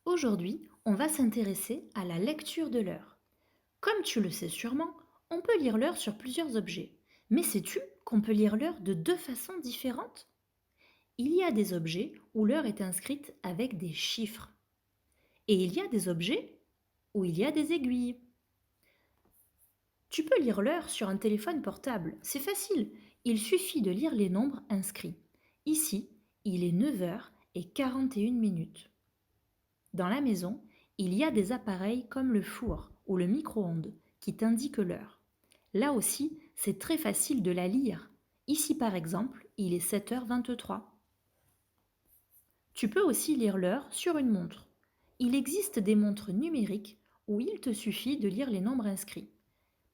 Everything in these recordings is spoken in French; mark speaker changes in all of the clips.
Speaker 1: Aujourd'hui, on va s'intéresser à la lecture de l'heure. Comme tu le sais sûrement, on peut lire l'heure sur plusieurs objets. Mais sais-tu qu'on peut lire l'heure de deux façons différentes? Il y a des objets où l'heure est inscrite avec des chiffres. Et il y a des objets où il y a des aiguilles. Tu peux lire l'heure sur un téléphone portable. C'est facile. Il suffit de lire les nombres inscrits. Ici, il est 9h41 minutes. Dans la maison, il y a des appareils comme le four ou le micro-ondes qui t'indiquent l'heure. Là aussi, c'est très facile de la lire. Ici par exemple, il est 7h23. Tu peux aussi lire l'heure sur une montre. Il existe des montres numériques où il te suffit de lire les nombres inscrits.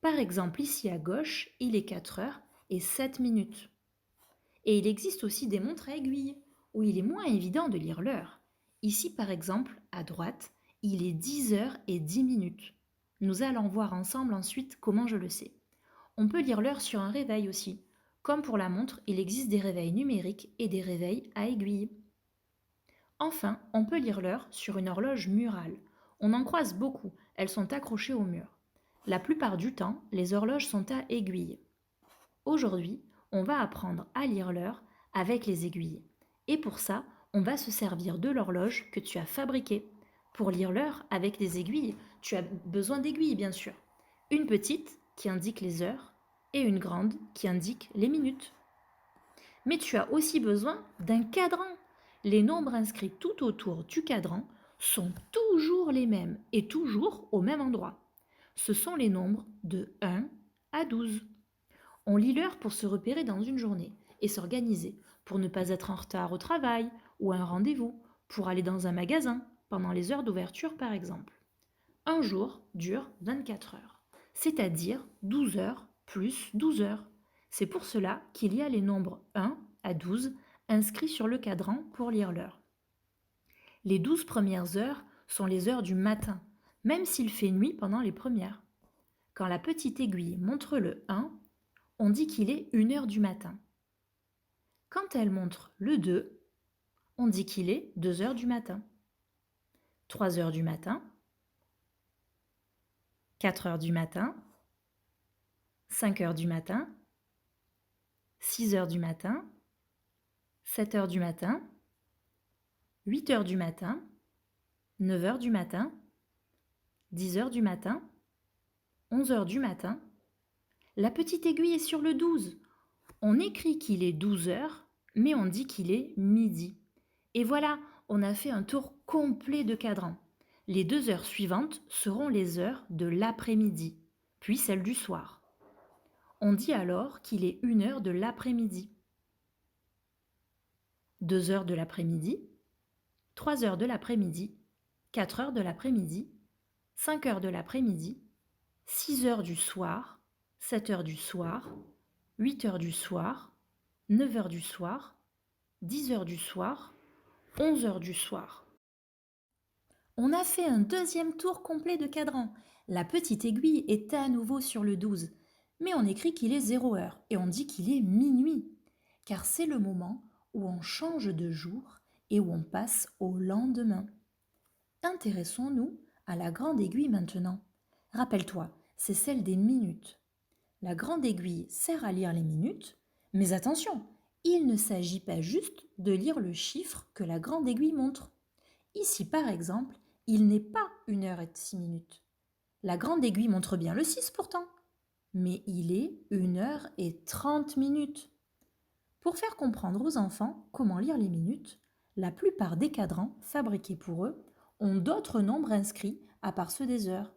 Speaker 1: Par exemple, ici à gauche, il est 4h07 minutes. Et il existe aussi des montres à aiguilles, où il est moins évident de lire l'heure. Ici, par exemple, à droite, il est 10h10 minutes. Nous allons voir ensemble ensuite comment je le sais. On peut lire l'heure sur un réveil aussi. Comme pour la montre, il existe des réveils numériques et des réveils à aiguilles. Enfin, on peut lire l'heure sur une horloge murale. On en croise beaucoup, elles sont accrochées au mur. La plupart du temps, les horloges sont à aiguilles. Aujourd'hui, on va apprendre à lire l'heure avec les aiguilles. Et pour ça, on va se servir de l'horloge que tu as fabriquée. Pour lire l'heure avec des aiguilles, tu as besoin d'aiguilles bien sûr. Une petite qui indique les heures et une grande qui indique les minutes. Mais tu as aussi besoin d'un cadran. Les nombres inscrits tout autour du cadran sont toujours les mêmes et toujours au même endroit. Ce sont les nombres de 1 à 12. On lit l'heure pour se repérer dans une journée et s'organiser, pour ne pas être en retard au travail ou à un rendez-vous, pour aller dans un magasin, pendant les heures d'ouverture par exemple. Un jour dure 24 heures, c'est-à-dire 12 heures plus 12 heures. C'est pour cela qu'il y a les nombres 1 à 12 inscrits sur le cadran pour lire l'heure. Les 12 premières heures sont les heures du matin, même s'il fait nuit pendant les premières. Quand la petite aiguille montre le 1, on dit qu'il est 1 heure du matin. Quand elle montre le 2, on dit qu'il est 2 heures du matin. 3 heures du matin, 4 heures du matin, 5 heures du matin, 6 heures du matin, 7 heures du matin, 8 heures du matin, 9 heures du matin, 10 heures du matin, 11 heures du matin. La petite aiguille est sur le 12. On écrit qu'il est 12 heures, mais on dit qu'il est midi. Et voilà, on a fait un tour complet de cadran. Les 2 heures suivantes seront les heures de l'après-midi, puis celles du soir. On dit alors qu'il est 1 heure de l'après-midi. 2 heures de l'après-midi, 3 heures de l'après-midi, 4 heures de l'après-midi, 5 heures de l'après-midi, 6 heures du soir, 7 heures du soir, 8 heures du soir, 9 heures du soir, 10 heures du soir, 11 heures du soir. On a fait un deuxième tour complet de cadran. La petite aiguille est à nouveau sur le 12. Mais on écrit qu'il est 0 heure et on dit qu'il est minuit. Car c'est le moment où on change de jour et où on passe au lendemain. Intéressons-nous à la grande aiguille maintenant. Rappelle-toi, c'est celle des minutes. La grande aiguille sert à lire les minutes, mais attention, il ne s'agit pas juste de lire le chiffre que la grande aiguille montre. Ici, par exemple, il n'est pas 1h06 minutes. La grande aiguille montre bien le 6 pourtant, mais il est 1h30 minutes. Pour faire comprendre aux enfants comment lire les minutes, la plupart des cadrans fabriqués pour eux ont d'autres nombres inscrits à part ceux des heures.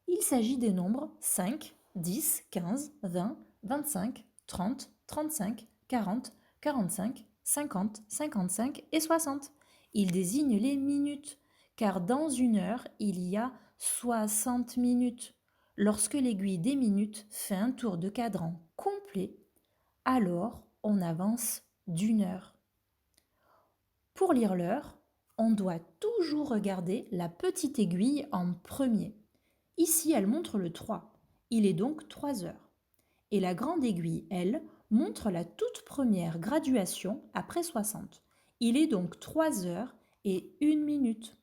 Speaker 1: Il s'agit des nombres 5, 10, 15, 20, 25, 30, 35, 40, 45, 50, 55 et 60. Ils désignent les minutes, car dans 1 heure, il y a 60 minutes. Lorsque l'aiguille des minutes fait un tour de cadran complet, alors on avance d'1 heure. Pour lire l'heure, on doit toujours regarder la petite aiguille en premier. Ici, elle montre le 3. Il est donc 3 heures. Et la grande aiguille, elle, montre la toute première graduation après 60. Il est donc 3 heures et 1 minute.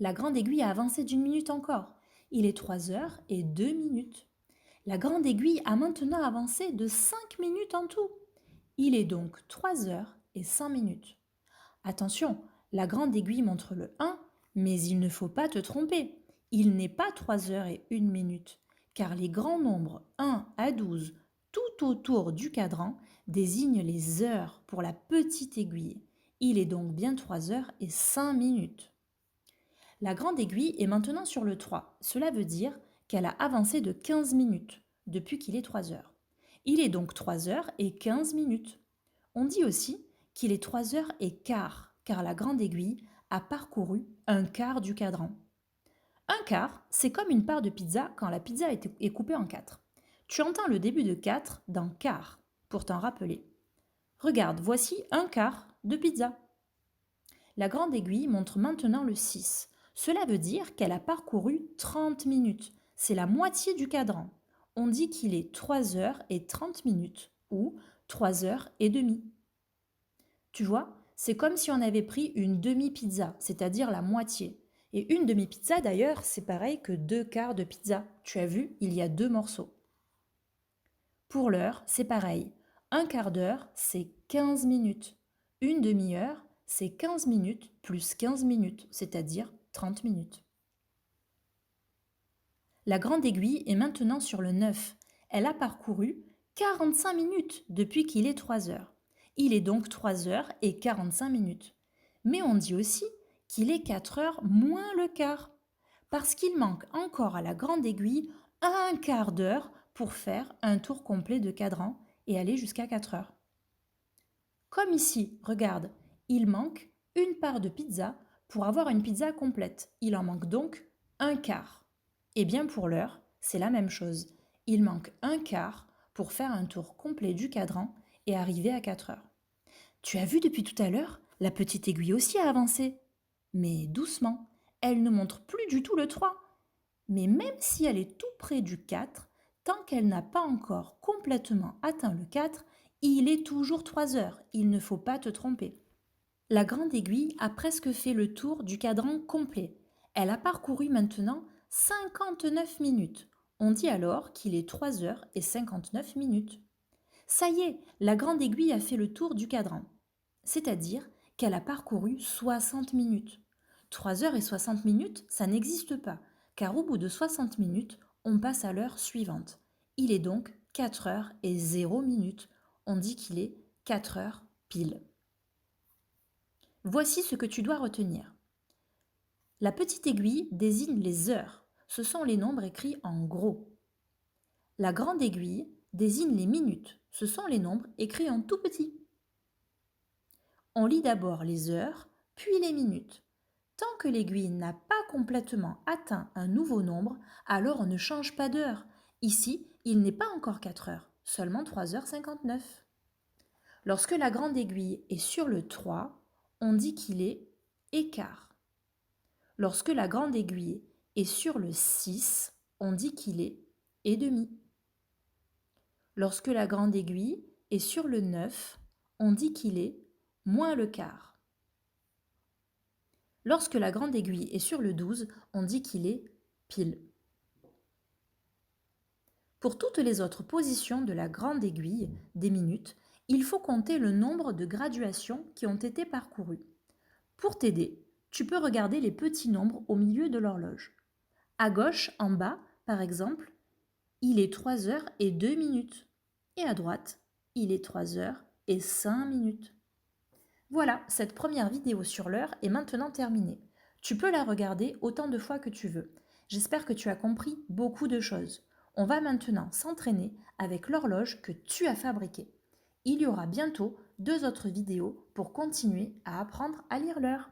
Speaker 1: La grande aiguille a avancé d'une minute encore. Il est 3 heures et 2 minutes. La grande aiguille a maintenant avancé de 5 minutes en tout. Il est donc 3 heures et 5 minutes. Attention, la grande aiguille montre le 1, mais il ne faut pas te tromper. Il n'est pas 3 heures et 1 minute, car les grands nombres 1 à 12 tout autour du cadran désignent les heures pour la petite aiguille. Il est donc bien 3 heures et 5 minutes. La grande aiguille est maintenant sur le 3. Cela veut dire qu'elle a avancé de 15 minutes depuis qu'il est 3 heures. Il est donc 3 heures et 15 minutes. On dit aussi qu'il est 3 heures et quart, car la grande aiguille a parcouru un quart du cadran. Un quart, c'est comme une part de pizza quand la pizza est coupée en 4. Tu entends le début de 4 dans quart, pour t'en rappeler. Regarde, voici un quart de pizza. La grande aiguille montre maintenant le 6. Cela veut dire qu'elle a parcouru 30 minutes. C'est la moitié du cadran. On dit qu'il est 3 heures et 30 minutes ou 3 heures et demie. Tu vois, c'est comme si on avait pris une demi-pizza, c'est-à-dire la moitié. Et une demi-pizza d'ailleurs, c'est pareil que 2 quarts de pizza. Tu as vu, il y a 2 morceaux. Pour l'heure, c'est pareil. Un quart d'heure, c'est 15 minutes. Une demi-heure, c'est 15 minutes plus 15 minutes, c'est-à-dire 30 minutes. La grande aiguille est maintenant sur le 9. Elle a parcouru 45 minutes depuis qu'il est 3 heures. Il est donc 3 heures et 45 minutes. Mais on dit aussi qu'il est 4 heures moins le quart, parce qu'il manque encore à la grande aiguille un quart d'heure pour faire un tour complet de cadran et aller jusqu'à 4 heures. Comme ici, regarde, il manque une part de pizza pour avoir une pizza complète. Il en manque donc un quart. Et bien pour l'heure, c'est la même chose. Il manque un quart pour faire un tour complet du cadran et arriver à 4 heures. Tu as vu depuis tout à l'heure, la petite aiguille aussi a avancé. Mais doucement, elle ne montre plus du tout le 3. Mais même si elle est tout près du 4, tant qu'elle n'a pas encore complètement atteint le 4, il est toujours 3 heures, il ne faut pas te tromper. La grande aiguille a presque fait le tour du cadran complet. Elle a parcouru maintenant 59 minutes. On dit alors qu'il est 3 heures et 59 minutes. Ça y est, la grande aiguille a fait le tour du cadran. C'est-à-dire qu'elle a parcouru 60 minutes. 3 heures et 60 minutes, ça n'existe pas, car au bout de 60 minutes, on passe à l'heure suivante. Il est donc 4 heures et 0 minutes. On dit qu'il est 4 heures pile. Voici ce que tu dois retenir. La petite aiguille désigne les heures. Ce sont les nombres écrits en gros. La grande aiguille désigne les minutes. Ce sont les nombres écrits en tout petit. On lit d'abord les heures, puis les minutes. Tant que l'aiguille n'a pas complètement atteint un nouveau nombre, alors on ne change pas d'heure. Ici, il n'est pas encore 4 heures, seulement 3h59. Lorsque la grande aiguille est sur le 3, on dit qu'il est écart. Lorsque la grande aiguille est sur le 6, on dit qu'il est et demi. Lorsque la grande aiguille est sur le 9, on dit qu'il est moins le quart. Lorsque la grande aiguille est sur le 12, on dit qu'il est pile. Pour toutes les autres positions de la grande aiguille des minutes, il faut compter le nombre de graduations qui ont été parcourues. Pour t'aider, tu peux regarder les petits nombres au milieu de l'horloge. À gauche, en bas, par exemple, il est 3 heures et 2 minutes. Et à droite, il est 3 heures et 5 minutes. Voilà, cette première vidéo sur l'heure est maintenant terminée. Tu peux la regarder autant de fois que tu veux. J'espère que tu as compris beaucoup de choses. On va maintenant s'entraîner avec l'horloge que tu as fabriquée. Il y aura bientôt 2 autres vidéos pour continuer à apprendre à lire l'heure.